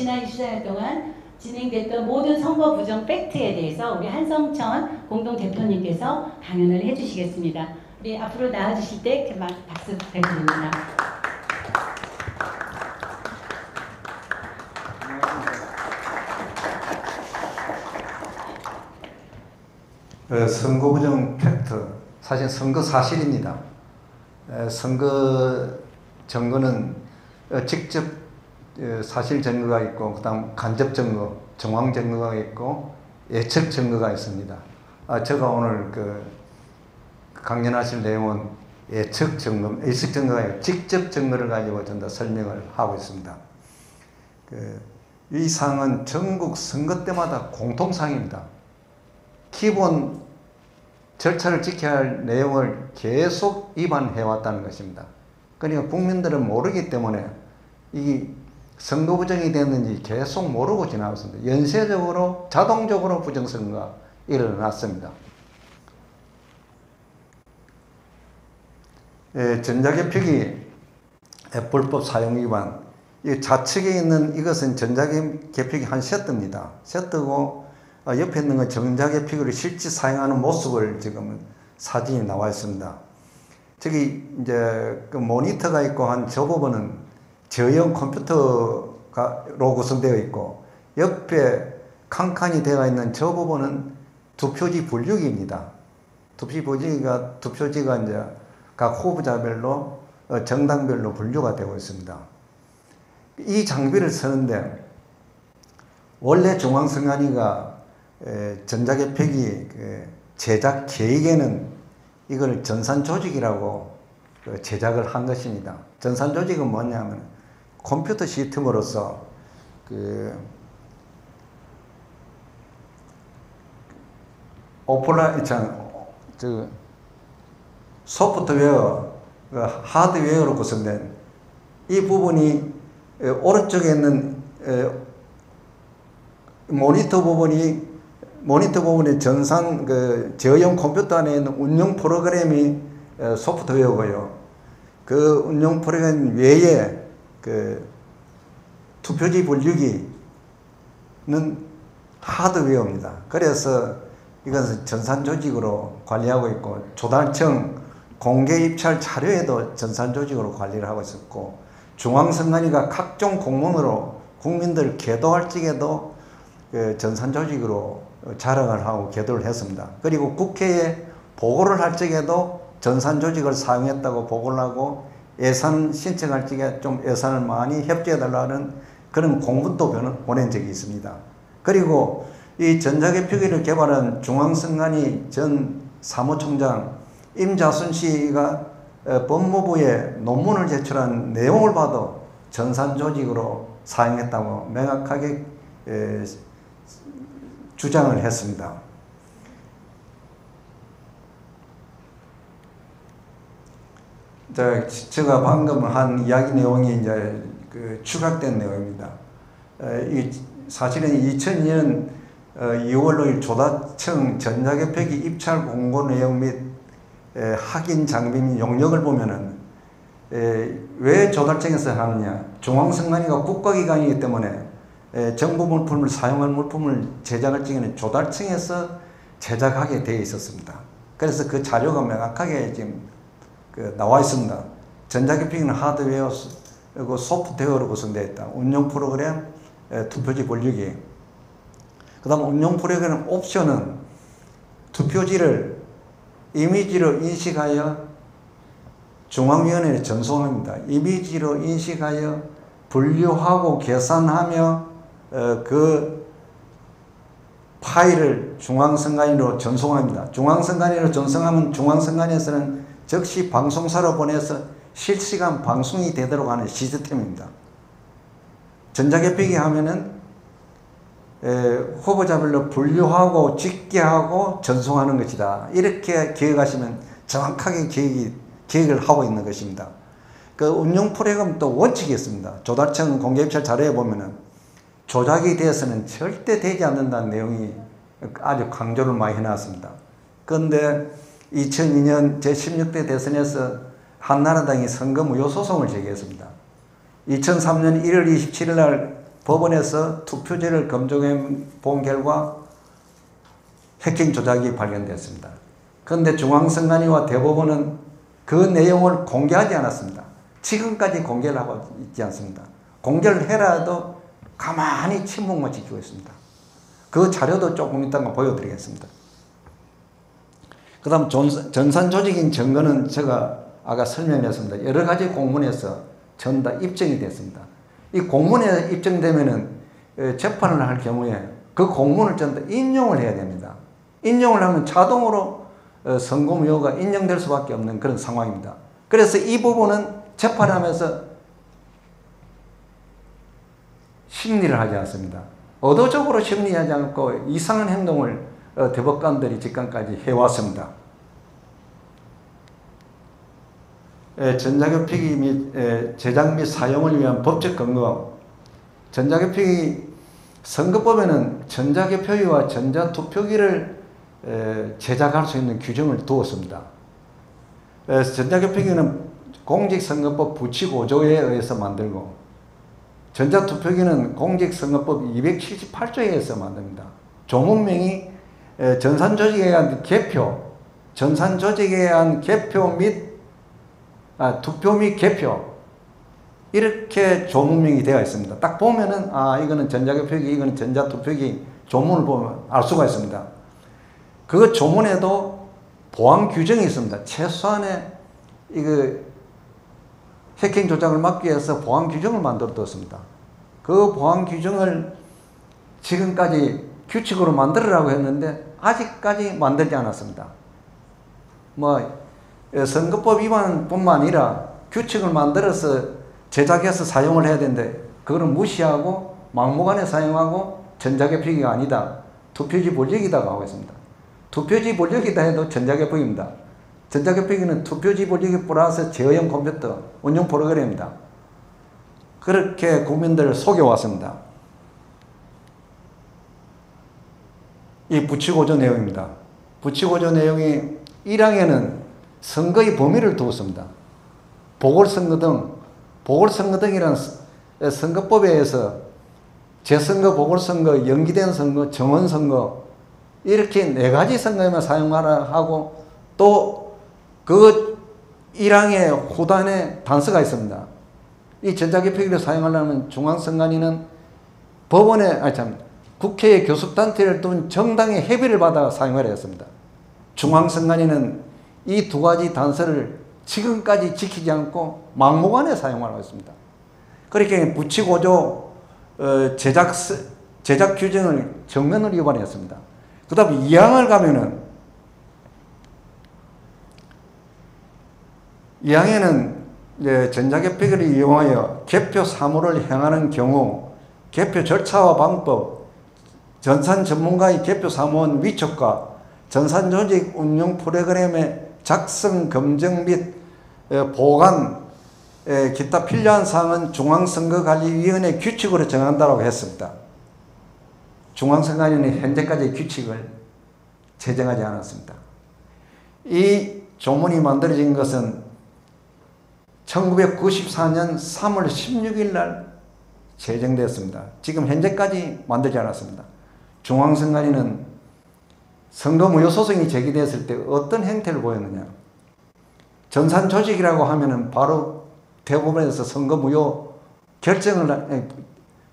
지난 24년 동안 진행됐던 모든 선거 부정 팩트에 대해서 우리 한성천 공동대표님께서 강연을 해주시겠습니다. 우리 앞으로 나와주실 때 박수 부탁드립니다. 선거 부정 팩트, 사실 선거 사실입니다. 선거 증거는 직접 사실 증거가 있고, 그다음 간접 증거, 정황 증거가 있고, 예측 증거가 있습니다. 제가 오늘 강연하실 내용은 예측 증거가 아니라 직접 증거를 가지고 좀 더 설명을 하고 있습니다. 이 사항은 전국 선거 때마다 공통사항입니다. 기본 절차를 지켜야 할 내용을 계속 위반해 왔다는 것입니다. 그러니까 국민들은 모르기 때문에 이 선거 부정이 됐는지 계속 모르고 지나왔습니다. 연쇄적으로 자동적으로 부정선거가 일어났습니다. 전자개표기 불법 사용 위반, 이 좌측에 있는 이것은 전자개표기 한 세트입니다. 세트고 옆에 있는 건 전자개표기를 실제 사용하는 모습을 지금 사진이 나와 있습니다. 저기 이제 그 모니터가 있고 한 저 부분은 저형 컴퓨터로 구성되어 있고, 옆에 칸칸이 되어 있는 저 부분은 투표지 분류기입니다. 투표지가 이제 각 후보자별로 정당별로 분류가 되고 있습니다. 이 장비를 쓰는데 원래 중앙선관위가 전자개표기 제작 계획에는 이걸 전산조직이라고 제작을 한 것입니다. 전산조직은 뭐냐면 컴퓨터 시스템으로서 소프트웨어, 하드웨어로 구성된 이 부분이 오른쪽에 있는 모니터 부분에 저형 컴퓨터 안에 있는 운영 프로그램이 소프트웨어고요. 그 운영 프로그램 외에 투표지 분류기는 하드웨어입니다. 그래서 이것은 전산조직으로 관리하고 있고, 조달청 공개 입찰 자료에도 전산조직으로 관리를 하고 있었고, 중앙선관위가 각종 공문으로 국민들 계도할 적에도 전산조직으로 자랑을 하고 계도를 했습니다. 그리고 국회에 보고를 할 적에도 전산조직을 사용했다고 보고를 하고, 예산 신청할 적에 좀 예산을 많이 협조해달라는 그런 공문도 보낸 적이 있습니다. 그리고 이 전자개표기를 개발한 중앙선관위 전 사무총장 임자순 씨가 법무부에 논문을 제출한 내용을 봐도 전산조직으로 사용했다고 명확하게 주장을 했습니다. 제가 방금 한 이야기 내용이 이제 추각된 내용입니다. 사실은 2002년 2월 5일 조달청 전자개표기 입찰 공고 내용 및 확인 장비 및 용역을 보면은 왜 조달청에서 하느냐? 중앙선관위가 국가기관이기 때문에 정부 물품을 사용한 물품을 제작할 적에는 조달청에서 제작하게 되어 있었습니다. 그래서 그 자료가 명확하게 지금 나와 있습니다. 전자개표기는 하드웨어, 그리고 소프트웨어로 구성되어 있다. 운영 프로그램, 투표지 분류기. 그 다음 운영 프로그램 옵션은 투표지를 이미지로 인식하여 중앙위원회에 전송합니다. 이미지로 인식하여 분류하고 계산하며 그 파일을 중앙선관위로 전송합니다. 중앙선관위로 전송하면 중앙선관위에서는 즉시 방송사로 보내서 실시간 방송이 되도록 하는 시스템입니다. 전자개표기 하면은 후보자별로 분류하고 집계하고 전송하는 것이다. 이렇게 기억하시면 정확하게 기획을 하고 있는 것입니다. 그 운영 프로그램 또 원칙이 있습니다. 조달청 공개입찰 자료에 보면은 조작이 되어서는 절대 되지 않는다는 내용이 아주 강조를 많이 해놨습니다. 그런데 2002년 제16대 대선에서 한나라당이 선거 무효 소송을 제기했습니다. 2003년 1월 27일 날 법원에서 투표지를 검증해 본 결과 해킹 조작이 발견됐습니다. 그런데 중앙선관위와 대법원은 그 내용을 공개하지 않았습니다. 지금까지 공개를 하고 있지 않습니다. 공개를 해라도 가만히 침묵만 지키고 있습니다. 그 자료도 조금 이따가 보여드리겠습니다. 그 다음 전산조직인 증거는 제가 아까 설명했습니다. 여러 가지 공문에서 전부 다 입증이 됐습니다. 이 공문에 입증되면은 재판을 할 경우에 그 공문을 전부 다 인용을 해야 됩니다. 인용을 하면 자동으로 선고무효가 인정될 수밖에 없는 그런 상황입니다. 그래서 이 부분은 재판하면서 심리를 하지 않습니다. 의도적으로 심리하지 않고 이상한 행동을 대법관들이 지금까지 해왔습니다. 전자개표기 및 제작 및 사용을 위한 법적 근거. 전자개표기 선거법에는 전자개표기와 전자투표기를 제작할 수 있는 규정을 두었습니다. 전자개표기는 공직선거법 부칙5조에 의해서 만들고 전자투표기는 공직선거법 278조에 의해서 만듭니다. 조문명이 전산조직에 의한 개표, 전산조직에 의한 개표 및 투표 및 개표 이렇게 조문명이 되어 있습니다. 딱 보면은 이거는 전자개표기, 이거는 전자투표기 조문을 보면 알 수가 있습니다. 그 조문에도 보안 규정이 있습니다. 최소한의 이거 해킹 조작을 막기 위해서 보안 규정을 만들어 뒀습니다. 그 보안 규정을 지금까지 규칙으로 만들으라고 했는데 아직까지 만들지 않았습니다. 선거법 위반뿐만 아니라 규칙을 만들어서 제작해서 사용을 해야 되는데 그거는 무시하고 막무가내 사용하고 전자개표기가 아니다. 투표지 본력이다고 하고 있습니다. 투표지 본력이다 해도 전자개표기입니다. 전자개표기는 투표지 본력이 플러스 제어형 컴퓨터 운영 프로그램입니다. 그렇게 국민들을 속여왔습니다. 이 부칙5조 내용입니다. 부칙5조 내용이 1항에는 선거의 범위를 두었습니다. 보궐선거 등이란 선거법에 의해서 재선거, 보궐선거, 연기된 선거, 정원선거 이렇게 4가지 선거에만 사용하라 하고 또 그 1항의 후단에 단서가 있습니다. 이 전자개표기를 사용하려면 중앙선관위는 국회의 교섭단체를 둔 정당의 협의를 받아 사용하려 했습니다. 중앙선관위는 이 2가지 단서를 지금까지 지키지 않고 막무가내 사용하고 있습니다. 그렇게 부칙5조 제작 규정을 정면으로 위반했습니다. 그 다음에 2항을 가면은 2항에는 전자개표기를 이용하여 개표 사무를 행하는 경우 개표 절차와 방법, 전산 전문가의 개표 사무원 위촉과 전산조직 운영 프로그램의 작성, 검증 및 보관, 기타 필요한 사항은 중앙선거관리위원회 규칙으로 정한다고 했습니다. 중앙선관위는 현재까지 규칙을 제정하지 않았습니다. 이 조문이 만들어진 것은 1994년 3월 16일 날 제정되었습니다. 지금 현재까지 만들지 않았습니다. 중앙선관위는 선거무효 소송이 제기됐을 때 어떤 행태를 보였느냐. 전산조직이라고 하면은 바로 대법원에서 선거무효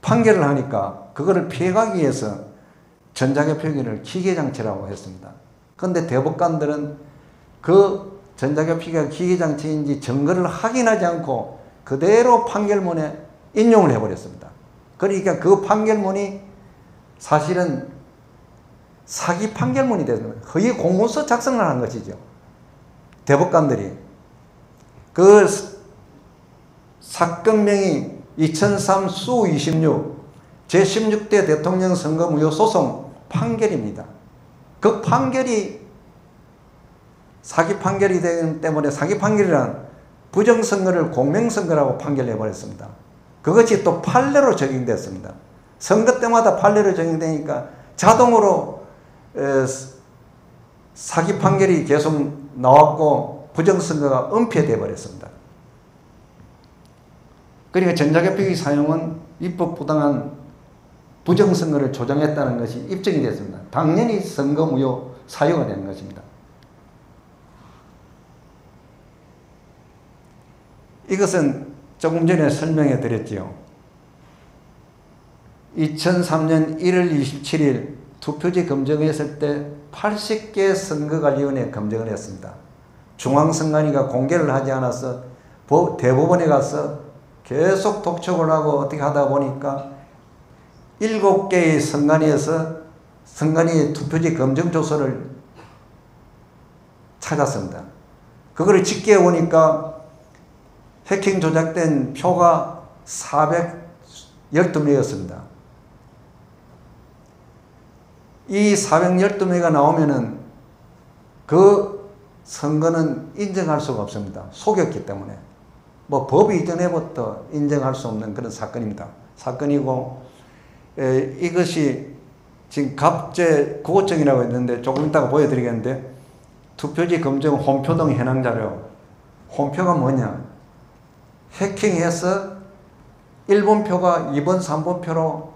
판결을 하니까 그거를 피해가기 위해서 전자개표기를 기계장치라고 했습니다. 그런데 대법관들은 그 전자개표기가 기계장치인지 증거를 확인하지 않고 그대로 판결문에 인용을 해버렸습니다. 그러니까 그 판결문이 사실은 사기 판결문이 됐습니다. 허위 공문서 작성을 한 것이죠. 대법관들이. 그 사건명이 2003 수26 제16대 대통령 선거무효 소송 판결입니다. 그 판결이 사기 판결이 되기 때문에 사기 판결이란 부정선거를 공명선거라고 판결해버렸습니다. 그것이 또 판례로 적용됐습니다. 선거 때마다 판례로 적용되니까 자동으로 사기 판결이 계속 나왔고 부정선거가 은폐되어 버렸습니다. 그러니까 전자개표기 사용은 입법 부당한 부정선거를 조장했다는 것이 입증이 됐습니다. 당연히 선거무효 사유가 되는 것입니다. 이것은 조금 전에 설명해 드렸지요. 2003년 1월 27일 투표지 검증했을 때 80개 선거관리위원회 검증을 했습니다. 중앙선관위가 공개를 하지 않아서 대법원에 가서 계속 독촉을 하고 어떻게 하다 보니까 7개의 선관위에서 선관위의 투표지 검증 조서를 찾았습니다. 그거를 집계해 보니까 해킹 조작된 표가 412명이었습니다. 이 412명이 나오면은 그 선거는 인정할 수가 없습니다. 속였기 때문에. 뭐 법 이전에부터 인정할 수 없는 그런 사건입니다. 사건이고, 이것이 지금 갑제 구호증이라고 했는데 조금 이따가 보여드리겠는데, 투표지 검증 홈표 등 현황 자료. 홈표가 뭐냐? 해킹해서 1번 표가 2번, 3번 표로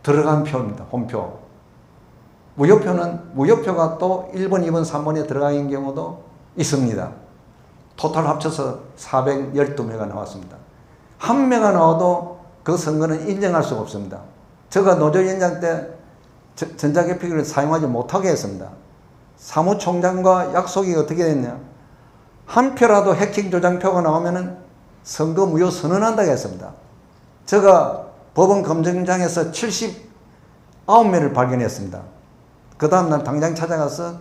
들어간 표입니다. 홈표. 무효표가 또 1번, 2번, 3번에 들어간 경우도 있습니다. 토탈 합쳐서 412명가 나왔습니다. 한 명가 나와도 그 선거는 인정할 수가 없습니다. 제가 노조위원장 때 전자개표기를 사용하지 못하게 했습니다. 사무총장과 약속이 어떻게 됐냐? 한 표라도 해킹 조장표가 나오면은 선거 무효 선언한다고 했습니다. 제가 법원 검증장에서 79명을 발견했습니다. 그 다음날 당장 찾아가서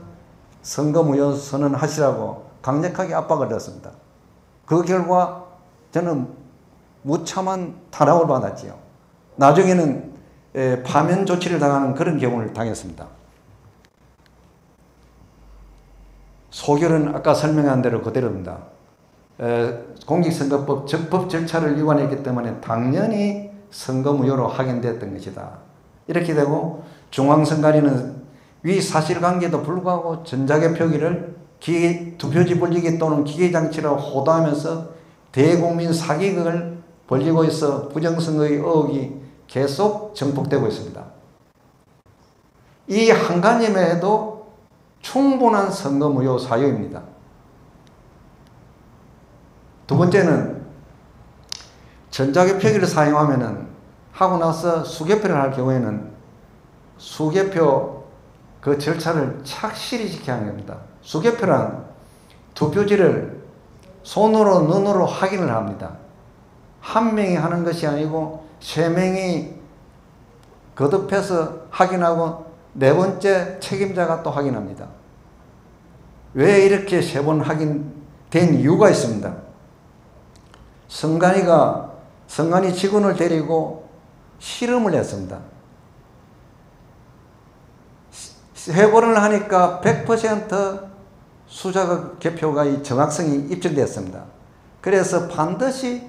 선거 무효 선언하시라고 강력하게 압박을 했습니다. 그 결과 저는 무참한 탄압을 받았지요. 나중에는 파면 조치를 당하는 그런 경우를 당했습니다. 소결은 아까 설명한 대로 그대로입니다. 공직선거법 적법 절차를 위반했기 때문에 당연히 선거무효로 확인됐던 것이다. 이렇게 되고 중앙선관위는 위 사실관계에도 불구하고 전자개표기를 투표지 벌리기 또는 기계장치라고 호도하면서 대국민 사기극을 벌리고 있어 부정선거의 의혹이 계속 증폭되고 있습니다. 이 한 가지만 해도 충분한 선거무효 사유입니다. 두 번째는 전자개표기를 사용하면은 하고 나서 수개표를 할 경우에는 수개표 그 절차를 착실히 지켜야 합니다. 수개표란 투표지를 손으로 눈으로 확인을 합니다. 한 명이 하는 것이 아니고 세 명이 거듭해서 확인하고 네 번째 책임자가 또 확인합니다. 왜 이렇게 세 번 확인된 이유가 있습니다. 선관위 직원을 데리고 실험을 했습니다. 세 번을 하니까 100% 수자가 개표가 정확성이 입증됐습니다. 그래서 반드시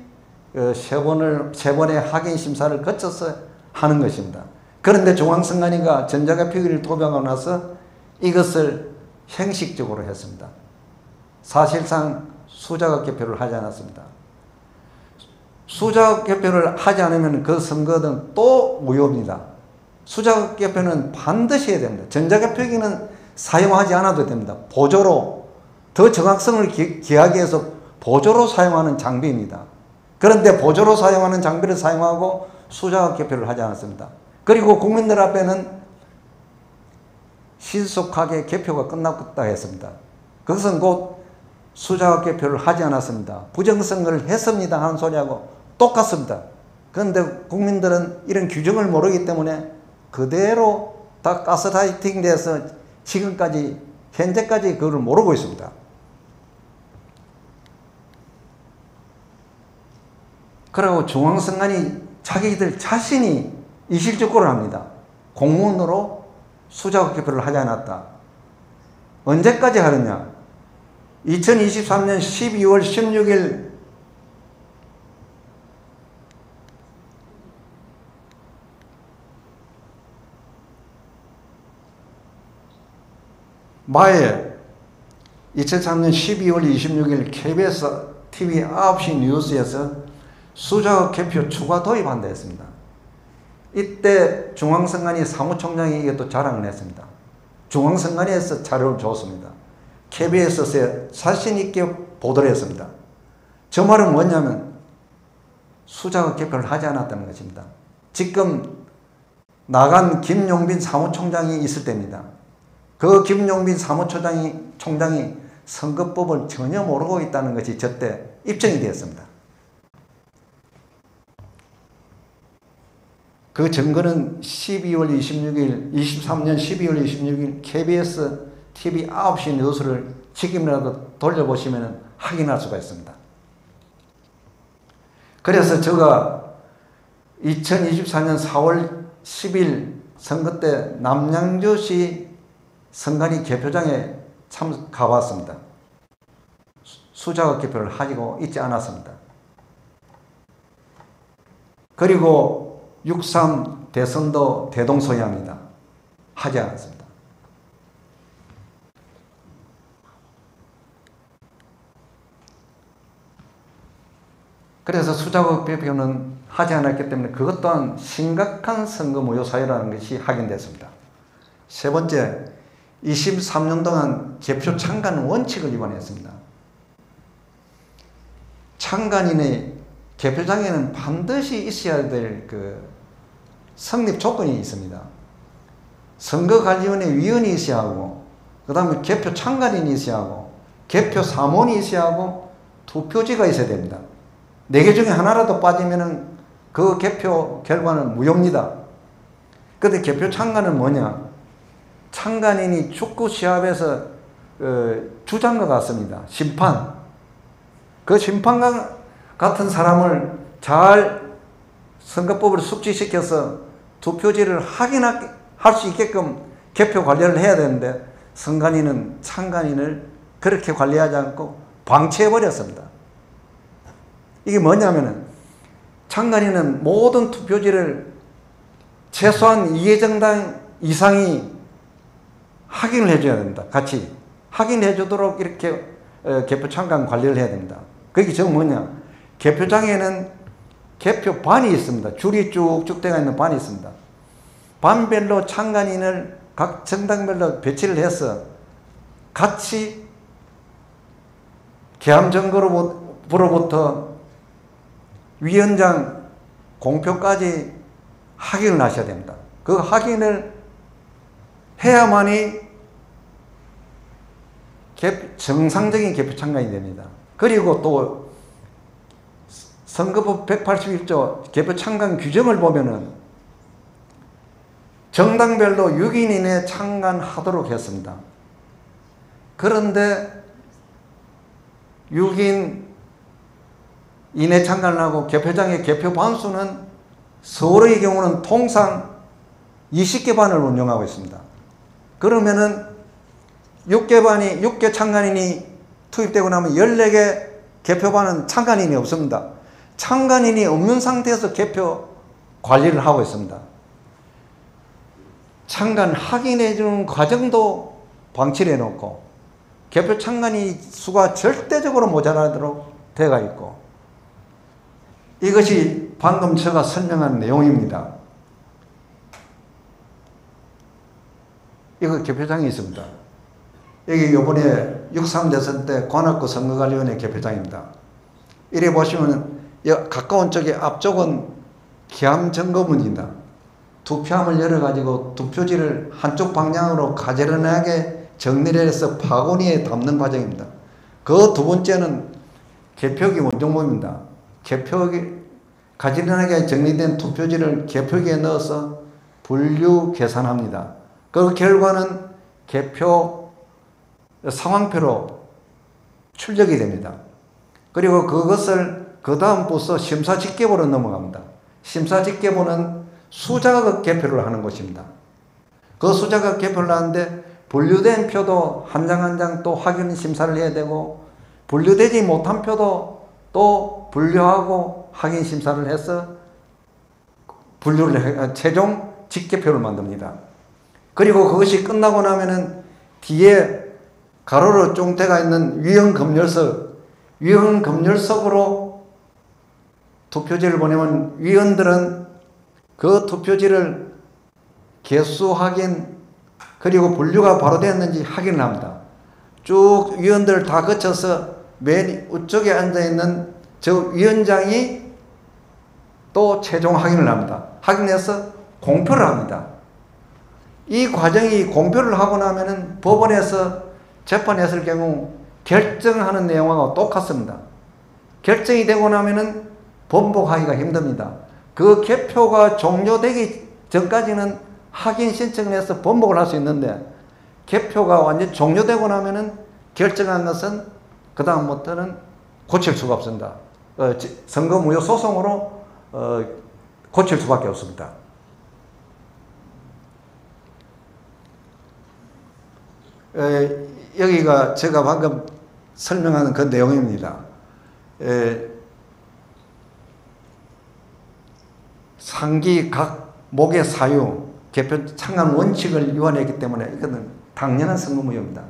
세 번의 확인 심사를 거쳐서 하는 것입니다. 그런데 중앙선관위가 전자개표기를 도입하고 나서 이것을 형식적으로 했습니다. 사실상 수자가 개표를 하지 않았습니다. 수자가 개표를 하지 않으면 그 선거는 또 무효입니다. 수자가 개표는 반드시 해야 됩니다. 전자개표기는 사용하지 않아도 됩니다. 보조로, 더 정확성을 기하기 위해서 보조로 사용하는 장비입니다. 그런데 보조로 사용하는 장비를 사용하고 수자가 개표를 하지 않았습니다. 그리고 국민들 앞에는 신속하게 개표가 끝났다 했습니다. 그것은 곧 수자가 개표를 하지 않았습니다. 부정선거를 했습니다 하는 소리하고 똑같습니다. 그런데 국민들은 이런 규정을 모르기 때문에 그대로 다 가스라이팅 돼서 지금까지 현재까지 그걸 모르고 있습니다. 그리고 중앙선관위 자기들 자신이 이실적고를 합니다. 공문으로 수자가 개표를 하지 않았다. 언제까지 하느냐? 2023년 12월 16일 마에 2003년 12월 26일 KBS TV 9시 뉴스에서 수자가 개표 추가 도입한다 했습니다. 이때 중앙선관위 사무총장이 이게 또 자랑을 했습니다. 중앙선관위에서 자료를 줬습니다. KBS에 자신있게 보도를 했습니다. 저 말은 뭐냐면 수자가 개표를 하지 않았다는 것입니다. 지금 나간 김용빈 사무총장이 있을 때입니다. 그 김용빈 사무총장이 선거법을 전혀 모르고 있다는 것이 저때 입증이 되었습니다. 그 증거는 23년 12월 26일 KBS TV 9시 뉴스를 지금이라도 돌려보시면 확인할 수가 있습니다. 그래서 제가 2024년 4월 10일 선거 때 남양주시 선관위 개표장에 참 가봤습니다. 수자가 개표를 하고 있지 않았습니다. 그리고 6.3 대선도 대동소이합니다. 하지 않았습니다. 그래서 수자국 개표는 하지 않았기 때문에 그것 또한 심각한 선거 무효 사유라는 것이 확인됐습니다. 세 번째, 23년 동안 개표 참관 원칙을 위반했습니다. 참관인의 개표장에는 반드시 있어야 될 성립 조건이 있습니다. 선거관리위원회 위원이 있어야 하고, 그 다음에 개표 참관인이 있어야 하고, 개표 사무원이 있어야 하고, 투표지가 있어야 됩니다. 4개 중에 하나라도 빠지면 그 개표 결과는 무효입니다. 그런데 개표 참관은 뭐냐? 참관인이 축구 시합에서 주장과 같습니다. 심판. 그 심판과 같은 사람을 잘 선거법을 숙지시켜서 투표지를 확인할 수 있게끔 개표 관리를 해야 되는데 선관위는 참관인을 그렇게 관리하지 않고 방치해버렸습니다. 이게 뭐냐면은 참관인은 모든 투표지를 최소한 2개 정당 이상이 확인을 해줘야 됩니다. 같이 확인해 주도록 이렇게 개표 참관 관리를 해야 됩니다. 그게 저 뭐냐? 개표장에는 개표반이 있습니다. 줄이 쭉쭉 되어 있는 반이 있습니다. 반별로 참관인을 각 정당별로 배치를 해서 같이 계엄정거로부터 위원장 공표까지 확인을 하셔야 됩니다. 그 확인을 해야만이 정상적인 개표 참관이 됩니다. 그리고 또 선거법 181조 개표 참관 규정을 보면은 정당별로 6인 이내 참관하도록 했습니다. 그런데 6인 이내 참관을 하고 개표장의 개표 반수는 서울의 경우는 통상 20개 반을 운영하고 있습니다. 그러면은 6개 참관인이 투입되고 나면 14개 개표반은 참관인이 없습니다. 참관인이 없는 상태에서 개표 관리를 하고 있습니다. 참관 확인해 주는 과정도 방치를 해놓고 개표 참관인 수가 절대적으로 모자라도록 되어 있고, 이것이 방금 제가 설명한 내용입니다. 이거 개표장이 있습니다. 여기 이번에 6.3 대선 때 관악구 선거관리위원회 개표장입니다. 이래 보시면 가까운 쪽에 앞쪽은 계엄점검문입니다. 투표함을 열어가지고 투표지를 한쪽 방향으로 가지런하게 정리를 해서 바구니에 담는 과정입니다. 그 두 번째는 개표기 원정모입니다. 개표기 가지런하게 정리된 투표지를 개표기에 넣어서 분류 계산합니다. 그 결과는 개표 상황표로 출력이 됩니다. 그리고 그것을 그 다음 부서 심사집계부로 넘어갑니다. 심사집계부는 수자극 개표를 하는 곳입니다. 그 수자극 개표를 하는데 분류된 표도 한 장 한 장 또 확인 심사를 해야 되고, 분류되지 못한 표도 또 분류하고 확인 심사를 해서 분류를 최종 직계표를 만듭니다. 그리고 그것이 끝나고 나면은 뒤에 가로로 쫑대가 있는 위원검열석으로 투표지를 보내면 위원들은 그 투표지를 개수 확인 그리고 분류가 바로 됐는지 확인을 합니다. 쭉 위원들 다 거쳐서 맨 우쪽에 앉아있는 저 위원장이 또 최종 확인을 합니다. 확인해서 공표를 합니다. 이 과정이 공표를 하고 나면은 법원에서 재판했을 경우 결정하는 내용하고 똑같습니다. 결정이 되고 나면은 번복하기가 힘듭니다. 그 개표가 종료되기 전까지는 확인 신청을 해서 번복을 할 수 있는데 개표가 완전히 종료되고 나면은 결정한 것은 그 다음부터는 고칠 수가 없습니다. 선거 무효 소송으로 고칠 수밖에 없습니다. 여기가 제가 방금 설명하는 그 내용입니다. 상기 각 목의 사유, 개표 창간 원칙을 위반했기 때문에 이거는 당연한 선거무효입니다.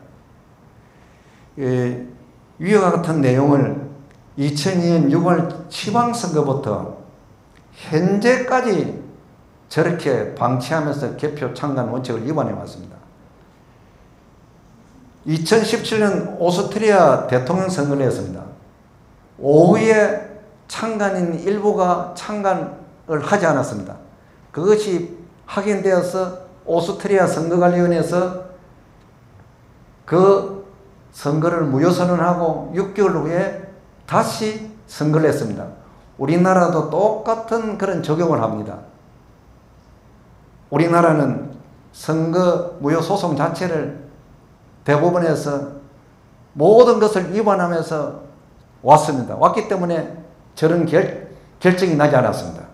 위와 같은 내용을 2002년 6월 지방선거부터 현재까지 저렇게 방치하면서 개표 창간 원칙을 위반해 왔습니다. 2017년 오스트리아 대통령 선거를 했습니다. 오후에 창간인 일부가 창간을 하지 않았습니다. 그것이 확인되어서 오스트리아 선거관리위원회에서 그 선거를 무효선언하고 6개월 후에 다시 선거를 했습니다. 우리나라도 똑같은 그런 적용을 합니다. 우리나라는 선거 무효 소송 자체를 대법원에서 모든 것을 위반하면서 왔습니다. 왔기 때문에 저런 결정이 나지 않았습니다.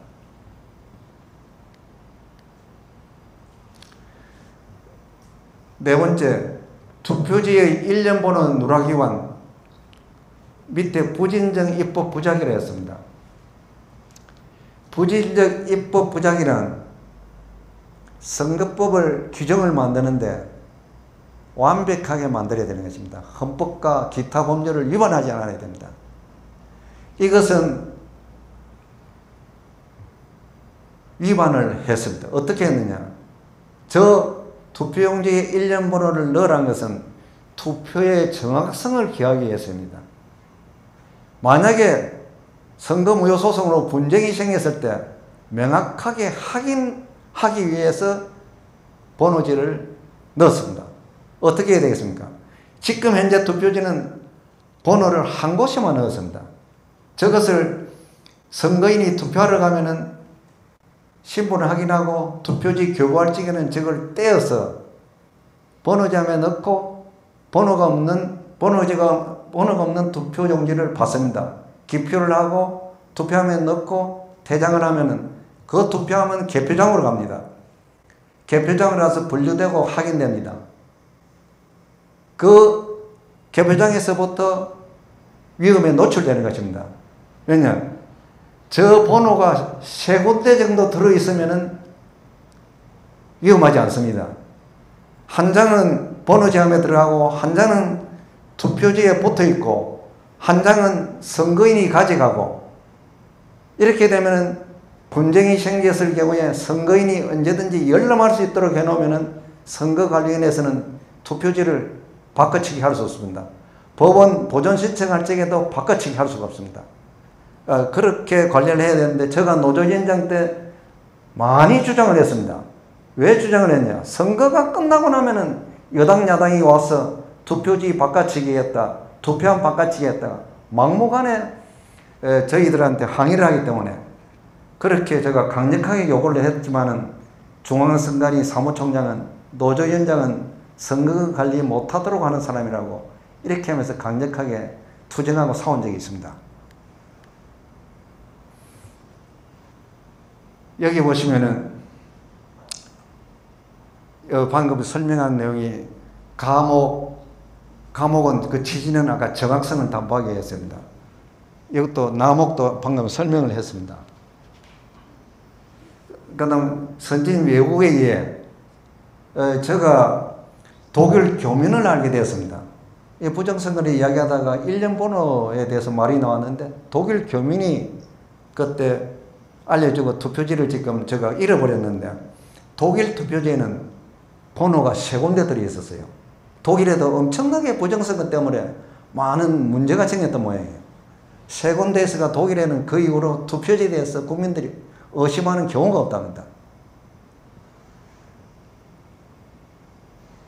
네 번째, 투표지의 1년 번호 누락위반 밑에 부진적 입법 부작위라 했습니다. 부진적 입법 부작위는 선거법을 규정을 만드는데 완벽하게 만들어야 되는 것입니다. 헌법과 기타 법률을 위반하지 않아야 됩니다. 이것은 위반을 했습니다. 어떻게 했느냐? 저 투표용지에 1년 번호를 넣으라는 것은 투표의 정확성을 기하기 위해서입니다. 만약에 선거 무효 소송으로 분쟁이 생겼을 때 명확하게 확인하기 위해서 번호지를 넣었습니다. 어떻게 해야 되겠습니까? 지금 현재 투표지는 번호를 한 곳에만 넣었습니다. 저것을 선거인이 투표하러 가면은 신분을 확인하고 투표지 교부할 적에는 저걸 떼어서 번호지함에 넣고 번호가 없는 투표용지를 받습니다. 기표를 하고 투표함에 넣고 퇴장을 하면은 그 투표함은 개표장으로 갑니다. 개표장으로 가서 분류되고 확인됩니다. 그 개표장에서부터 위험에 노출되는 것입니다. 왜냐? 저 번호가 3군데 정도 들어있으면 위험하지 않습니다. 한 장은 번호지함에 들어가고 한 장은 투표지에 붙어있고 한 장은 선거인이 가져가고 이렇게 되면 분쟁이 생겼을 경우에 선거인이 언제든지 열람할 수 있도록 해놓으면 선거관리위원회에서는 투표지를 바꿔치기 할 수 없습니다. 법원 보존 신청할 적에도 바꿔치기 할 수가 없습니다. 그렇게 관리를 해야 되는데 제가 노조위원장 때 많이 주장을 했습니다. 왜 주장을 했냐? 선거가 끝나고 나면은 여당 야당이 와서 투표지 바꿔치기 했다, 투표함 바꿔치기 했다, 막무가내 저희들한테 항의를 하기 때문에 그렇게 제가 강력하게 요구를 했지만은 중앙선관위 사무총장은 노조위원장은 선거 관리 못하도록 하는 사람이라고 이렇게 하면서 강력하게 투쟁하고 싸운 적이 있습니다. 여기 보시면은 방금 설명한 내용이 감옥은 그 취지는 아까 정확성을 담보하기 위해서입니다. 이것도 남옥도 방금 설명을 했습니다. 그 다음 선진 외국에 의해 제가 독일 교민을 알게 되었습니다. 이 부정선거를 이야기하다가 1년 번호에 대해서 말이 나왔는데 독일 교민이 그때 알려주고 투표지를 지금 제가 잃어버렸는데 독일 투표지에는 번호가 3군데 들어있었어요. 독일에도 엄청나게 부정선거 때문에 많은 문제가 생겼던 모양이에요. 3군데에서가 독일에는 그 이후로 투표지에 대해서 국민들이 의심하는 경우가 없답니다.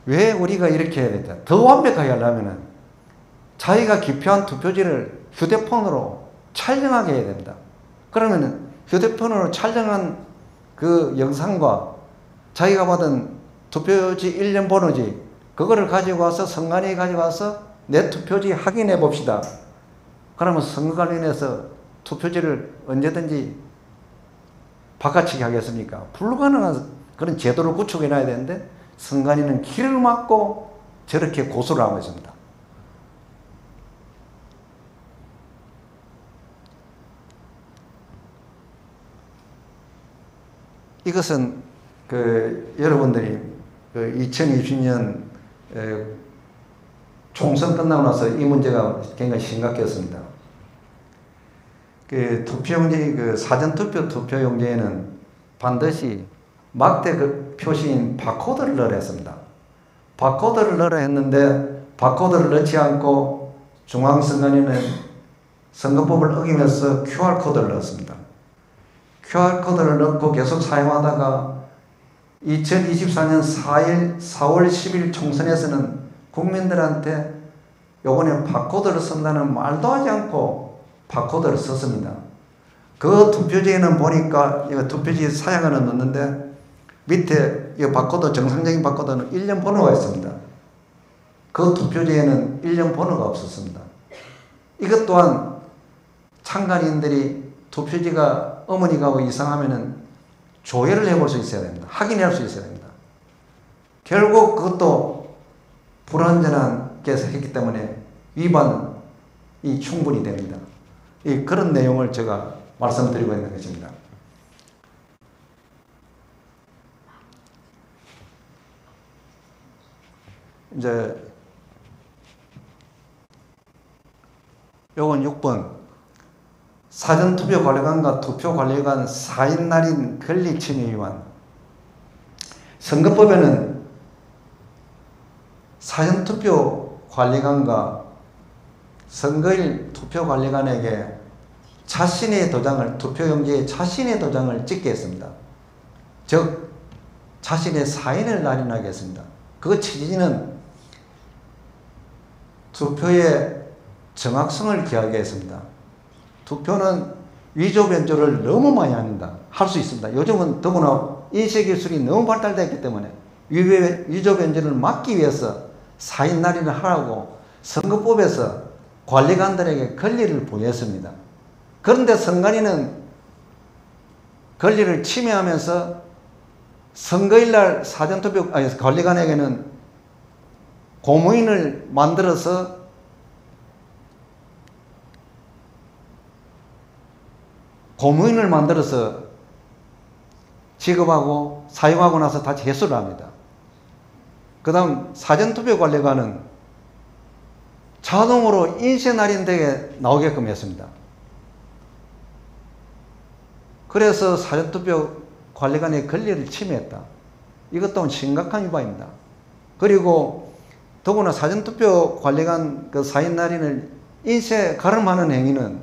왜 우리가 이렇게 해야 되죠? 더 완벽하게 하려면 자기가 기표한 투표지를 휴대폰으로 촬영하게 해야 됩니다. 그러면 휴대폰으로 촬영한 그 영상과 자기가 받은 투표지 일련 번호지 그거를 가지고 와서 선관위에 가지고 와서 내 투표지 확인해 봅시다. 그러면 선거관리에서 투표지를 언제든지 바꿔치기 하겠습니까? 불가능한 그런 제도를 구축해 놔야 되는데 선관위는 길을 막고 저렇게 고소를 하고 있습니다. 이것은 여러분들이 2020년 총선 끝나고 나서 이 문제가 굉장히 심각했습니다. 투표용지, 사전투표 투표용지에는 반드시 막대 표시인 바코드를 넣으라 했습니다. 바코드를 넣으라 했는데 바코드를 넣지 않고 중앙선관위는 선거법을 어기면서 QR코드를 넣었습니다. QR코드를 넣고 계속 사용하다가 2024년 4월 10일 총선에서는 국민들한테 요번에 바코드를 쓴다는 말도 하지 않고 바코드를 썼습니다. 그 투표지에는 보니까 이거 투표지 사양을 넣었는데 밑에 이 바코드, 정상적인 바코드는 일련 번호가 있습니다. 그 투표지에는 일련 번호가 없었습니다. 이것 또한 참관인들이 투표지가 어머니가 이상하면은 조회를 해볼 수 있어야 됩니다. 확인할 수 있어야 됩니다. 결국 그것도 불완전한 게서 했기 때문에 위반이 충분히 됩니다. 그런 내용을 제가 말씀드리고 있는 것입니다. 이제 요건 6번 사전투표관리관과 투표관리관 4인 날인 권리침해 위반. 선거법에는 사전투표관리관과 선거일 투표관리관에게 자신의 도장을, 투표용지에 자신의 도장을 찍게 했습니다. 즉 자신의 사인을 날인하게 했습니다. 그 취지는 투표의 정확성을 기하게 했습니다. 투표는 위조 변조를 너무 많이 합니다. 할 수 있습니다. 요즘은 더구나 인쇄기술이 너무 발달되었기 때문에 위조 변조를 막기 위해서 사인 날인을 하라고 선거법에서 관리관들에게 권리를 부여했습니다. 그런데 선관위는 권리를 침해하면서 선거일날 사전투표, 관리관에게는 고무인을 만들어서 지급하고 사용하고 나서 다시 회수를 합니다. 그 다음 사전투표관리관은 자동으로 인쇄 날인되게 나오게끔 했습니다. 그래서 사전투표관리관의 권리를 침해했다. 이것 또한 심각한 위반입니다. 그리고 더구나 사전투표관리관 그 사인 날인을 인쇄 가름하는 행위는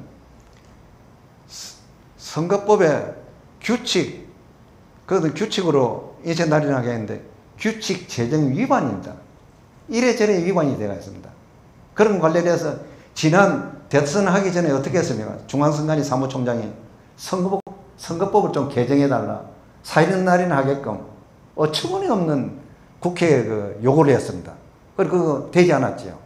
선거법의 규칙, 그것은 규칙으로 인쇄 날인하게 했는데 규칙 제정 위반입니다. 이래저래 위반이 되어 있습니다. 그런 관련해서 지난 대선 하기 전에 어떻게 했습니까? 중앙선관위 사무총장이 선거법을 좀 개정해달라. 사인 날인 하게끔 어처구니 없는 국회에 요구를 했습니다. 그리고 그거 되지 않았지요.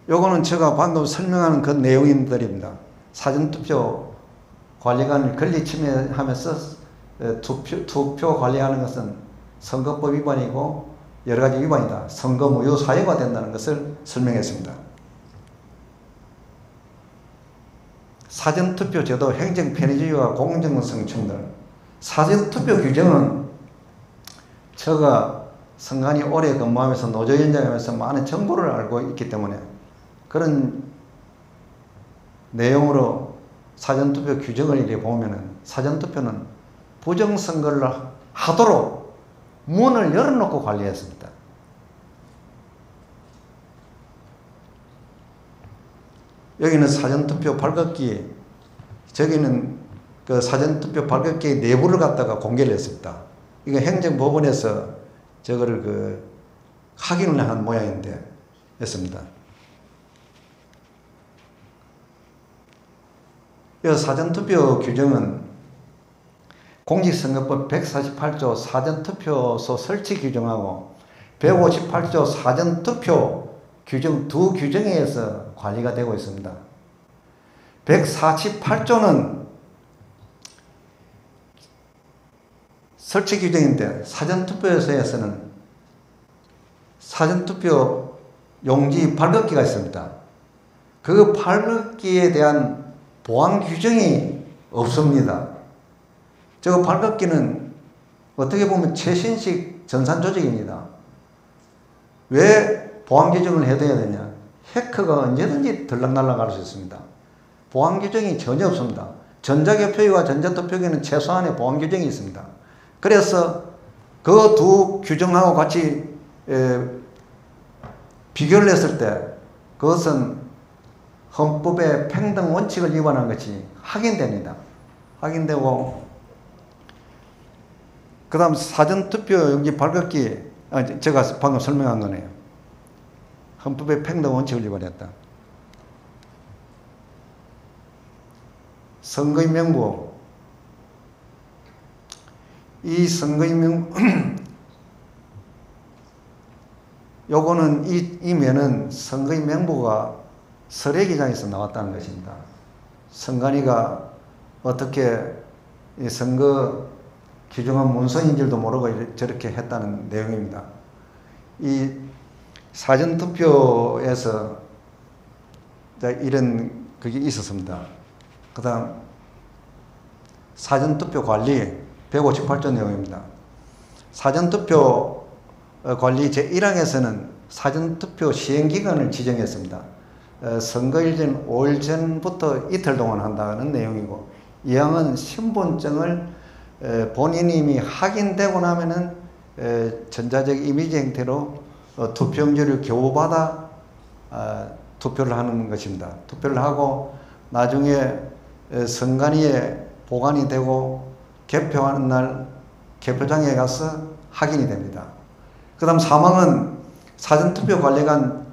요거는 제가 방금 설명하는 그 내용들입니다. 사전투표 관리관을 권리 침해하면서 투표 관리하는 것은 선거법 위반이고 여러 가지 위반이다. 선거 무효 사유가 된다는 것을 설명했습니다. 사전투표 제도 행정 편의주의와 공정성 충돌. 사전투표 규정은 제가 선관위 오래 근무하면서 노조위원장하면서 많은 정보를 알고 있기 때문에 그런 내용으로 사전투표 규정을 이렇게 보면은 사전투표는 부정선거를 하도록 문을 열어놓고 관리했습니다. 여기는 사전투표 발급기, 저기는 그 사전투표 발급기 내부를 갖다가 공개를 했습니다. 이거 행정법원에서 저거를 그 확인을 한 모양인데 했습니다. 이 사전투표 규정은 공직선거법 148조 사전투표소 설치 규정하고 158조 사전투표 규정 두 규정에 의해서 관리가 되고 있습니다. 148조는 설치 규정인데 사전투표소에서는 사전투표 용지 발급기가 있습니다. 그 발급기에 대한 보안 규정이 없습니다. 저 발급기는 어떻게 보면 최신식 전산조직입니다. 왜 보안 규정을 해둬야 되냐? 해커가 언제든지 들락날락할 수 있습니다. 보안 규정이 전혀 없습니다. 전자개표기와 전자투표기는 최소한의 보안 규정이 있습니다. 그래서 그 두 규정하고 같이 비교를 했을 때 그것은 헌법의 평등 원칙을 위반한 것이 확인됩니다. 확인되고 그 다음 사전투표 용지 발급기 제가 방금 설명한 거네요. 헌법의 평등 원칙을 위반했다. 선거인 명부 이 선거인 명부 요거는 이 면은 선거인 명부가 서례기장에서 나왔다는 것입니다. 선관위가 어떻게 이 선거 규정한 문서인 줄도 모르고 저렇게 했다는 내용입니다. 이 사전투표에서 이런 그게 있었습니다. 그 다음 사전투표 관리 158조 내용입니다. 사전투표 관리 제1항에서는 사전투표 시행기간을 지정했습니다. 선거일 전 5일 전부터 이틀 동안 한다는 내용이고, 2항은 신분증을 본인이 이미 확인되고 나면은 전자적 이미지 형태로 투표용지를 교부받아 투표를 하는 것입니다. 투표를 하고 나중에 선관위에 보관이 되고 개표하는 날 개표장에 가서 확인이 됩니다. 그 다음 3항은 사전투표 관리관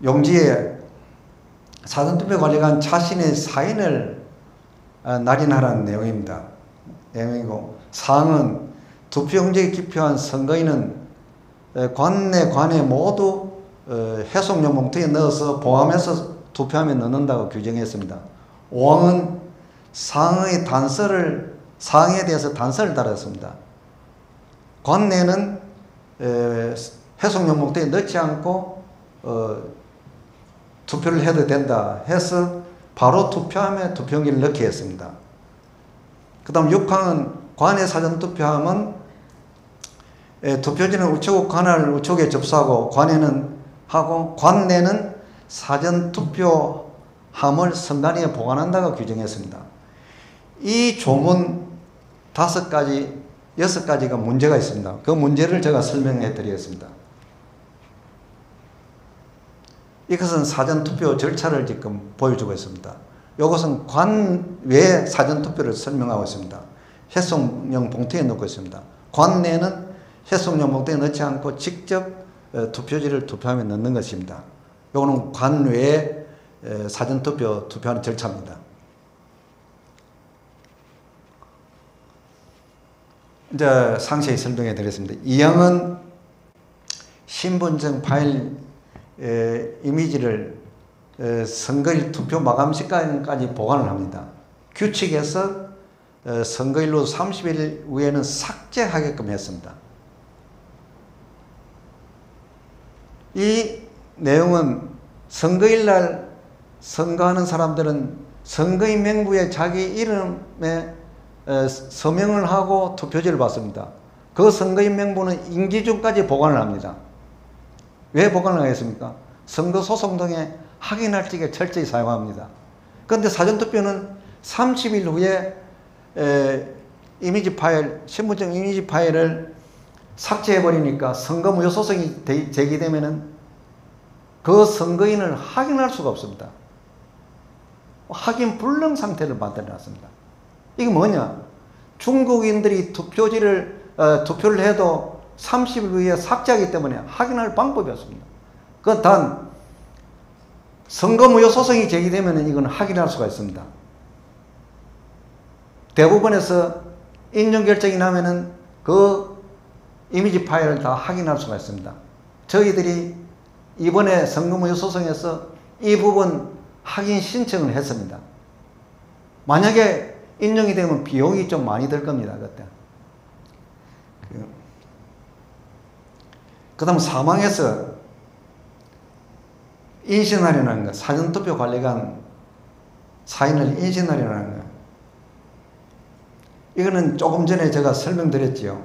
용지에 사전투표 관리관 자신의 사인을 날인하라는 내용입니다. 내용이고, 4항은 투표용지에 기표한 선거인은 관내 관에 모두 해송용 봉투에 넣어서 보관해서 투표함에 넣는다고 규정했습니다. 5항은 사항에 대해서 단서를 달았습니다. 관내는 해송용 봉투에 넣지 않고 투표를 해도 된다 해서 바로 투표함에 투표용지를 넣게 했습니다. 그 다음 6항은 관내 사전투표함은 투표지는 우체국 관할 우체국에 접수하고 관내는 사전투표함을 선관위에 보관한다고 규정했습니다. 이 조문 6가지가 문제가 있습니다. 그 문제를 제가 설명해 드리겠습니다. 이것은 사전투표 절차를 지금 보여주고 있습니다. 이것은 관외 사전투표를 설명하고 있습니다. 해송용 봉투에 넣고 있습니다. 관내는 해송용 봉투에 넣지 않고 직접 투표지를 투표함에 넣는 것입니다. 이거는 관외 사전투표 투표하는 절차입니다. 이제 상세히 설명해 드리겠습니다. 2항은 신분증 파일 이미지를 선거일 투표 마감 시간까지 보관을 합니다. 규칙에서 선거일로 30일 후에는 삭제하게끔 했습니다. 이 내용은 선거일날 선거하는 사람들은 선거인 명부에 자기 이름에 서명을 하고 투표지를 받습니다. 그 선거인 명부는 임기중까지 보관을 합니다. 왜 보관을 하겠습니까? 선거 소송 등에 확인할 적에 철저히 사용합니다. 그런데 사전투표는 30일 후에 이미지 파일, 신분증 이미지 파일을 삭제해버리니까 선거 무효 소송이 제기되면은 그 선거인을 확인할 수가 없습니다. 확인 불능 상태를 만들어놨습니다. 이게 뭐냐? 중국인들이 투표를 해도 30일 후에 삭제하기 때문에 확인할 방법이 없습니다. 그 단 선거 무효 소송이 제기되면 이건 확인할 수가 있습니다. 대법원에서 인용 결정이 나면은 그 이미지 파일을 다 확인할 수가 있습니다. 저희들이 이번에 선거 무효 소송에서 이 부분 확인 신청을 했습니다. 만약에 인용이 되면 비용이 좀 많이 들 겁니다. 그때. 그 다음 사망해서 인신하려는 거, 사전투표 관리관 사인을 인신하려는 거. 이거는 조금 전에 제가 설명드렸지요.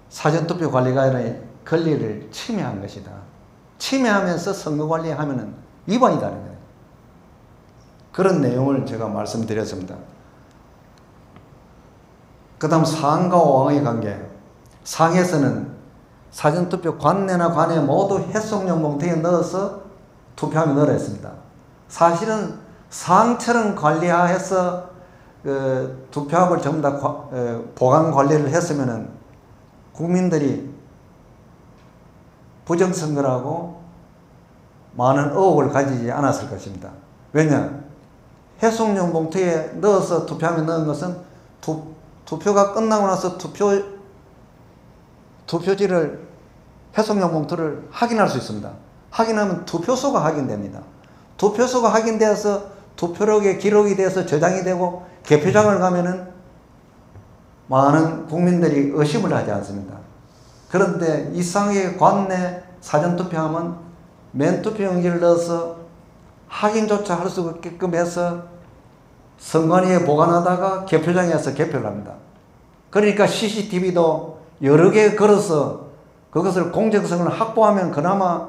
사전투표 관리관의 권리를 침해한 것이다. 침해하면서 선거관리하면 위반이다는 거예요. 그런 내용을 제가 말씀드렸습니다. 그 다음 상과 왕의 관계. 상에서는 사전투표 관내나 관에 모두 해송용 봉투에 넣어서 투표함에 넣으라 했습니다. 사실은 상처럼 관리해서 투표함을 전부 다 보관 관리를 했으면은 국민들이 부정선거라고 많은 의혹을 가지지 않았을 것입니다. 왜냐? 해송용 봉투에 넣어서 투표함에 넣은 것은 투표가 끝나고 나서 투표지를 해송용 봉투를 확인할 수 있습니다. 확인하면 투표소가 확인됩니다. 투표소가 확인되어서 투표록에 기록이 돼서 저장이 되고 개표장을 가면은 많은 국민들이 의심을 하지 않습니다. 그런데 이상의 관내 사전투표함은 맨투표용지를 넣어서 확인조차 할 수 없게끔 해서 선관위에 보관하다가 개표장에서 개표를 합니다. 그러니까 CCTV도 여러 개 걸어서 그것을 공정성을 확보하면 그나마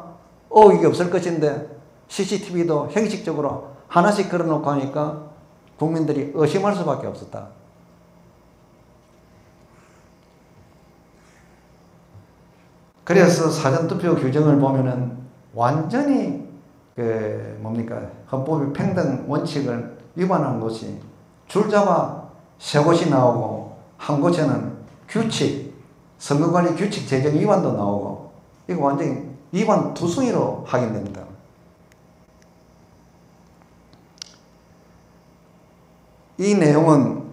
의혹이 없을 것인데 CCTV도 형식적으로 하나씩 걸어놓고 하니까 국민들이 의심할 수밖에 없었다. 그래서 사전투표 규정을 보면은 완전히 헌법의 평등 원칙을 위반한 곳이 줄 잡아 세 곳이 나오고 한 곳에는 규칙, 선거관리 규칙 제정 위반도 나오고 이거 완전히 위반 투성이로 확인됩니다. 이 내용은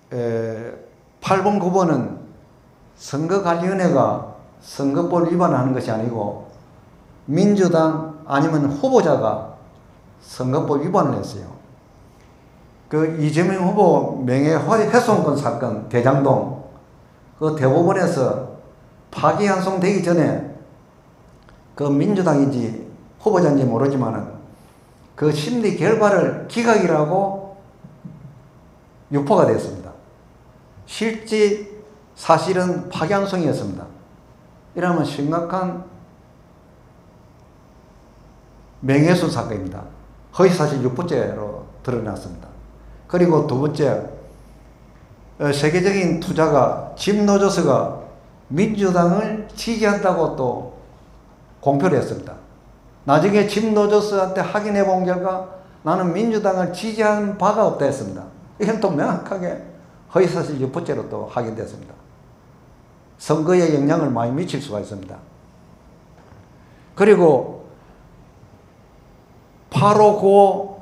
8번, 9번은 선거관리위원회가 선거법 위반하는 것이 아니고 민주당 아니면 후보자가 선거법 위반을 했어요. 그 이재명 후보 명예훼손권 사건 대장동 그 대법원에서 파기환송되기 전에 그 민주당인지 후보자인지 모르지만은 그 심리 결과를 기각이라고 유포가 됐습니다. 실제 사실은 파기환송이었습니다. 이러면 심각한 명예훼손 사건입니다. 허위사실 유포죄로 드러났습니다. 그리고 두 번째, 세계적인 투자가 짐 로저스가 민주당을 지지한다고 또 공표를 했습니다. 나중에 짐 로저스한테 확인해 본 결과 나는 민주당을 지지한 바가 없다 했습니다. 이건 또 명확하게 허위사실 유포죄로 또 확인됐습니다. 선거에 영향을 많이 미칠 수가 있습니다. 그리고 8.595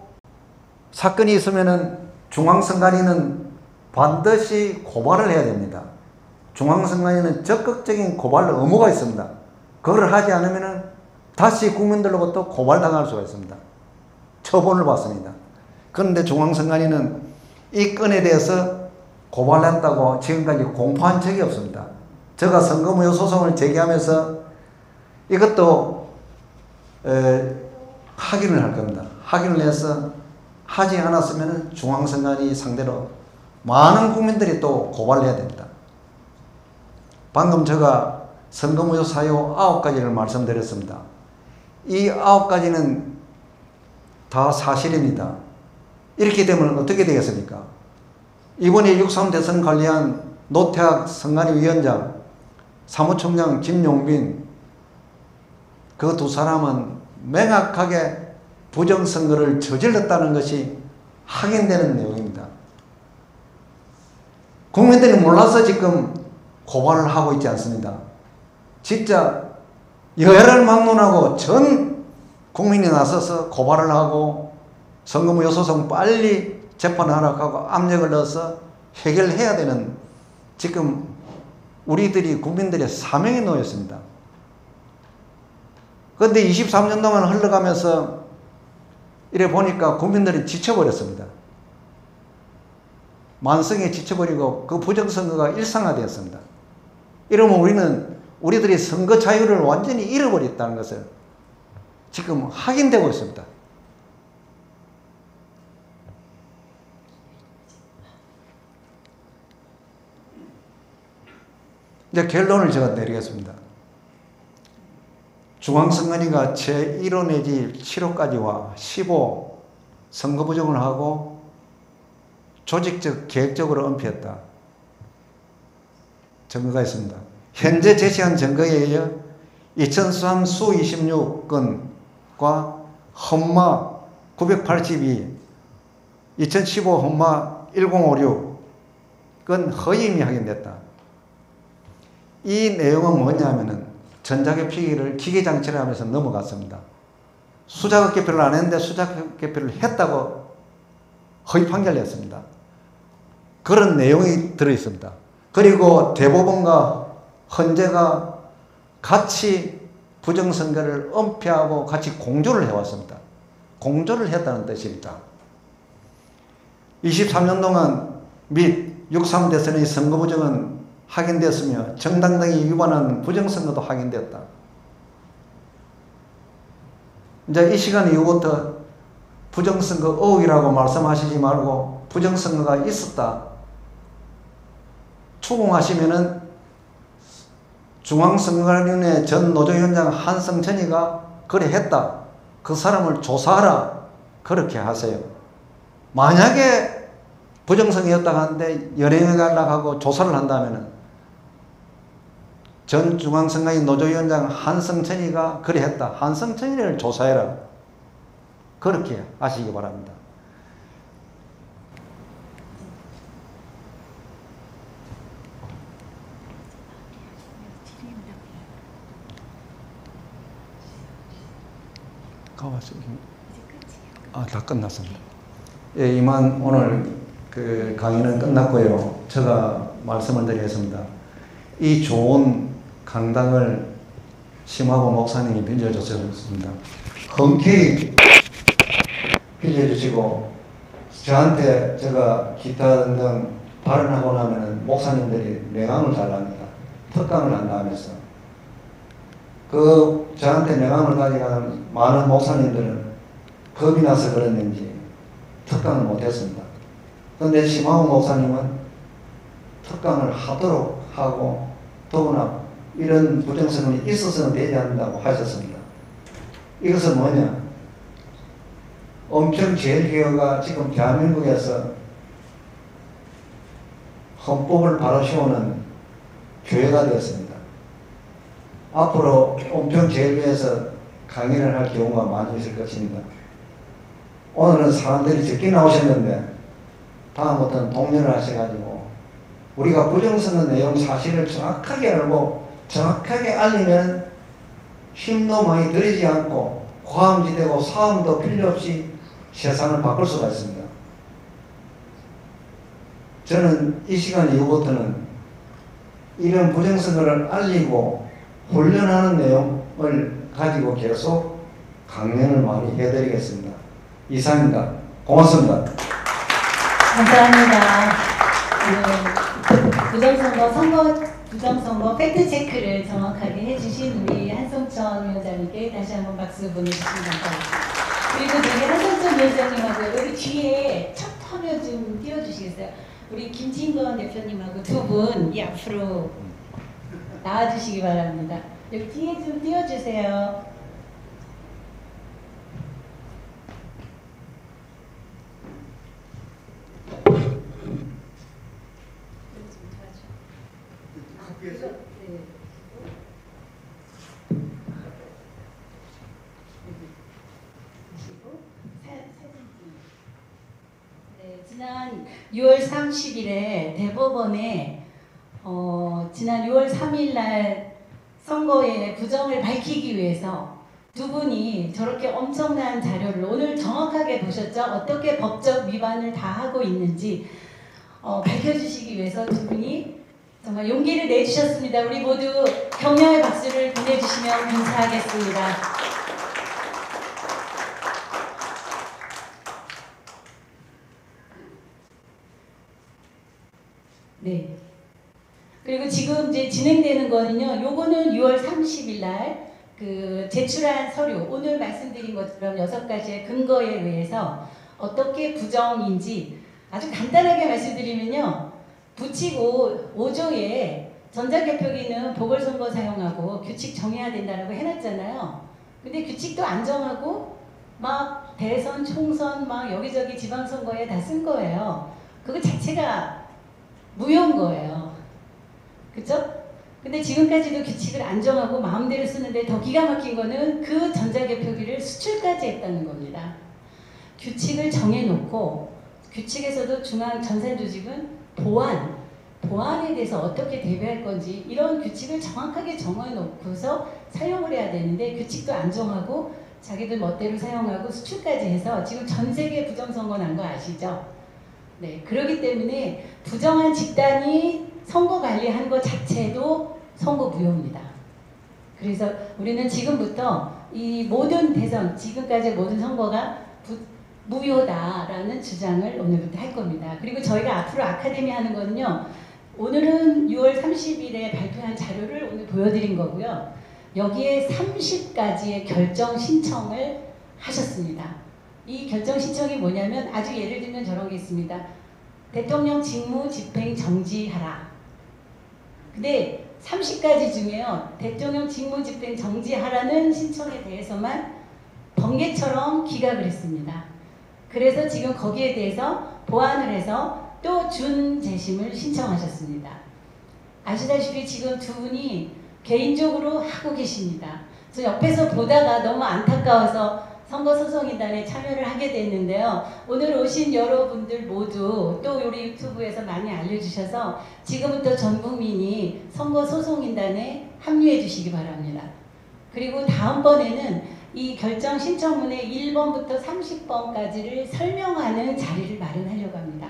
사건이 있으면은 중앙선관위는 반드시 고발을 해야 됩니다. 중앙선관위는 적극적인 고발 의무가 있습니다. 그걸 하지 않으면은 다시 국민들로부터 고발당할 수가 있습니다. 처분을 받습니다. 그런데 중앙선관위는 이 건에 대해서 고발했다고 지금까지 공포한 적이 없습니다. 제가 선거무효 소송을 제기하면서 이것도 확인을 할 겁니다. 확인을 해서 하지 않았으면 중앙선관위 상대로 많은 국민들이 또 고발을 해야 됩니다. 방금 제가 선거무효 사유 9가지를 말씀드렸습니다. 이 9가지는 다 사실입니다. 이렇게 되면 어떻게 되겠습니까? 이번에 6.3 대선 관리한 노태학 선관위 위원장, 사무총장 김용빈, 그 두 사람은 명확하게 부정선거를 저질렀다는 것이 확인되는 내용입니다. 국민들이 몰라서 지금 고발을 하고 있지 않습니다. 진짜 여야를 막론하고 전 국민이 나서서 고발을 하고 선거무효 소송 빨리 재판하라고 하고 압력을 넣어서 해결해야 되는 지금 우리들이 국민들의 사명에 놓였습니다. 그런데 23년 동안 흘러가면서 이래 보니까 국민들이 지쳐버렸습니다. 만성에 지쳐버리고 그 부정선거가 일상화되었습니다. 이러면 우리들이 선거 자유를 완전히 잃어버렸다는 것을 지금 확인되고 있습니다. 이제 결론을 제가 내리겠습니다. 중앙선관위가 제1호 내지 7호까지와 15 선거 부정을 하고 조직적 계획적으로 은폐했다. 증거가 있습니다. 현재 제시한 증거에 의해 2003 수 26건과 헌마 982, 2015 헌마 1056건 허임이 확인됐다. 이 내용은 뭐냐면은 전자개표기를 기계장치를 하면서 넘어갔습니다. 수작업 개표를 안 했는데 수작업 개표를 했다고 허위 판결을 했습니다. 그런 내용이 들어있습니다. 그리고 대법원과 헌재가 같이 부정선거를 은폐하고 같이 공조를 해왔습니다. 공조를 했다는 뜻입니다. 23년 동안 및 6.3 대선의 선거 부정은 확인됐으며 정당당이 위반한 부정선거도 확인됐다. 이제 이 시간 이후부터 부정선거 의혹이라고 말씀하시지 말고 부정선거가 있었다 추궁하시면은 중앙선거관리위원회 전 노조위원장 한성천이가 그래 했다. 그 사람을 조사하라. 그렇게 하세요. 만약에 부정선거였다고 하는데 연행해 가려고 하고 조사를 한다면은 전 중앙선관위 노조위원장 한성천이가 그래 했다. 한성천이를 조사해라. 그렇게 하시기 바랍니다. 다 끝났습니다. 예, 이만 오늘 그 강의는 끝났고요. 제가 말씀을 드리겠습니다. 이 좋은 강당을 심화보 목사님이 빌려주셨습니다. 흔쾌히 빌려주시고 저한테 제가 기타 등등 발언하고 나면은 목사님들이 명함을 달랍니다. 특강을 한다면서. 그 저한테 명함을 가져가는 많은 목사님들은 겁이 나서 그랬는지 특강을 못했습니다. 그런데 심화원 목사님은 특강을 하도록 하고 더구나 이런 부정선언이 있어서는 되지 않는다고 하셨습니다. 이것은 뭐냐? 엄청 제일개혁가 지금 대한민국에서 헌법을 바로 세우는 교회가 되었습니다. 앞으로 온평 제일교회에서 강의를 할 경우가 많이 있을 것입니다. 오늘은 사람들이 적게 나오셨는데 다음부터는 독려를 하셔가지고 우리가 부정선거 내용 사실을 정확하게 알고 정확하게 알리면 힘도 많이 들이지 않고 고함지대고 사움도 필요 없이 세상을 바꿀 수가 있습니다. 저는 이 시간 이후부터는 이런 부정선거를 알리고 훈련하는 내용을 가지고 계속 강연을 많이 해드리겠습니다. 이상입니다. 고맙습니다. 감사합니다. 부정선거 팩트체크를 정확하게 해주신 우리 한성천 위원장님께 다시 한번 박수 보내주시기 바랍니다. 그리고 저희 한성천 위원장님하고 여기 뒤에 첫 화면 좀 띄워주시겠어요? 우리 김진건 대표님하고 두 분 이 앞으로 나와주시기 바랍니다. 여기 뒤에 좀 띄워주세요. 지난 6월 30일에 대법원에 지난 6월 3일 날 선거의 부정을 밝히기 위해서 두 분이 저렇게 엄청난 자료를 오늘 정확하게 보셨죠? 어떻게 법적 위반을 다 하고 있는지 밝혀주시기 위해서 두 분이 정말 용기를 내주셨습니다. 우리 모두 격려의 박수를 보내주시면 감사하겠습니다. 네. 그리고 지금 이제 진행되는 거는요. 요거는 6월 30일 날 제출한 서류, 오늘 말씀드린 것처럼 6가지의 근거에 의해서 어떻게 부정인지 아주 간단하게 말씀드리면요. 부칙 5조에 전자개표기는 보궐선거 사용하고 규칙 정해야 된다고 해놨잖아요. 근데 규칙도 안 정하고 막 대선, 총선 막 여기저기 지방선거에 다 쓴 거예요. 그거 자체가 무효인 거예요. 그쵸? 근데 지금까지도 규칙을 안 정하고 마음대로 쓰는데 더 기가 막힌 거는 그 전자개표기를 수출까지 했다는 겁니다. 규칙을 정해놓고 규칙에서도 중앙전산조직은 보안에 대해서 어떻게 대비할 건지 이런 규칙을 정확하게 정해놓고서 사용을 해야 되는데 규칙도 안 정하고 자기들 멋대로 사용하고 수출까지 해서 지금 전 세계 부정선거 난 거 아시죠? 네, 그렇기 때문에 부정한 집단이 선거 관리하는 것 자체도 선거 무효입니다. 그래서 우리는 지금부터 이 모든 대선, 지금까지의 모든 선거가 무효다라는 주장을 오늘부터 할 겁니다. 그리고 저희가 앞으로 아카데미 하는 거는요. 오늘은 6월 30일에 발표한 자료를 오늘 보여드린 거고요. 여기에 30가지의 결정 신청을 하셨습니다. 이 결정 신청이 뭐냐면 아주 예를 들면 저런 게 있습니다. 대통령 직무 집행 정지하라. 근데 30가지 중에요. 대통령 직무 집행 정지하라는 신청에 대해서만 번개처럼 기각을 했습니다. 그래서 지금 거기에 대해서 보완을 해서 또 준재심을 신청하셨습니다. 아시다시피 지금 두 분이 개인적으로 하고 계십니다. 저 옆에서 보다가 너무 안타까워서 선거소송인단에 참여를 하게 됐는데요. 오늘 오신 여러분들 모두 또 우리 유튜브에서 많이 알려주셔서 지금부터 전 국민이 선거소송인단에 합류해 주시기 바랍니다. 그리고 다음번에는 이 결정 신청문의 1번부터 30번까지를 설명하는 자리를 마련하려고 합니다.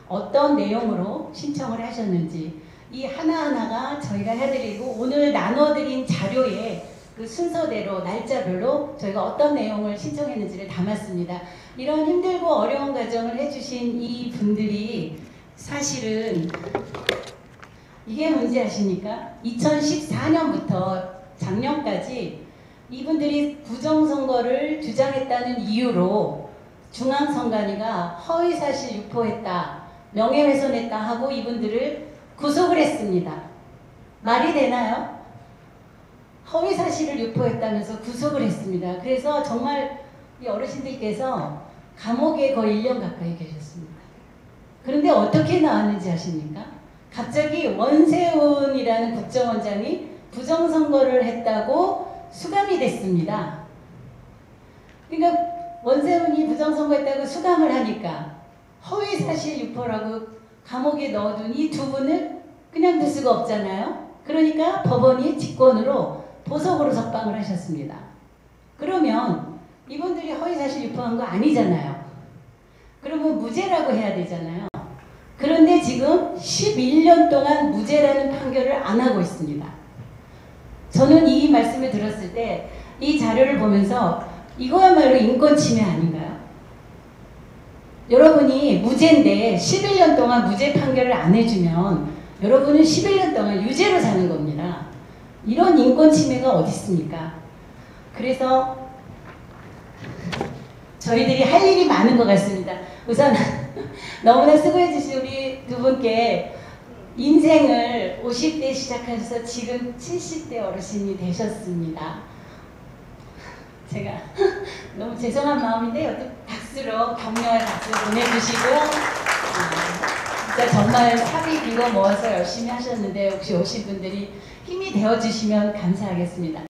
어떤 내용으로 신청을 하셨는지 이 하나하나가 저희가 해드리고 오늘 나눠드린 자료에 그 순서대로 날짜별로 저희가 어떤 내용을 신청했는지를 담았습니다. 이런 힘들고 어려운 과정을 해주신 이 분들이 사실은 이게 뭔지 아십니까? 2014년부터 작년까지 이분들이 부정선거를 주장했다는 이유로 중앙선관위가 허위사실 유포했다, 명예훼손했다 하고 이분들을 구속을 했습니다. 말이 되나요? 허위사실을 유포했다면서 구속을 했습니다. 그래서 정말 이 어르신들께서 감옥에 거의 1년 가까이 계셨습니다. 그런데 어떻게 나왔는지 아십니까? 갑자기 원세훈이라는 국정원장이 부정선거를 했다고 수감이 됐습니다. 그러니까 원세훈이 부정선거했다고 수감을 하니까 허위사실 유포라고 감옥에 넣어둔 이 두 분을 그냥 둘 수가 없잖아요. 그러니까 법원이 직권으로 보석으로 석방을 하셨습니다. 그러면 이분들이 허위사실 유포한 거 아니잖아요. 그러면 무죄라고 해야 되잖아요. 그런데 지금 11년 동안 무죄라는 판결을 안 하고 있습니다. 저는 이 말씀을 들었을 때 이 자료를 보면서 이거야말로 인권 침해 아닌가요? 여러분이 무죄인데 11년 동안 무죄 판결을 안 해주면 여러분은 11년 동안 유죄로 사는 겁니다. 이런 인권 침해가 어디 있습니까? 그래서 저희들이 할 일이 많은 것 같습니다. 우선 너무나 수고해 주신 우리 두 분께 인생을 50대 시작하셔서 지금 70대 어르신이 되셨습니다. 제가 너무 죄송한 마음인데 어떤 박수로 격려의 박수 보내주시고요. 진짜 정말 사비 빌고 모아서 열심히 하셨는데 혹시 오신 분들이 힘이 되어주시면 감사하겠습니다.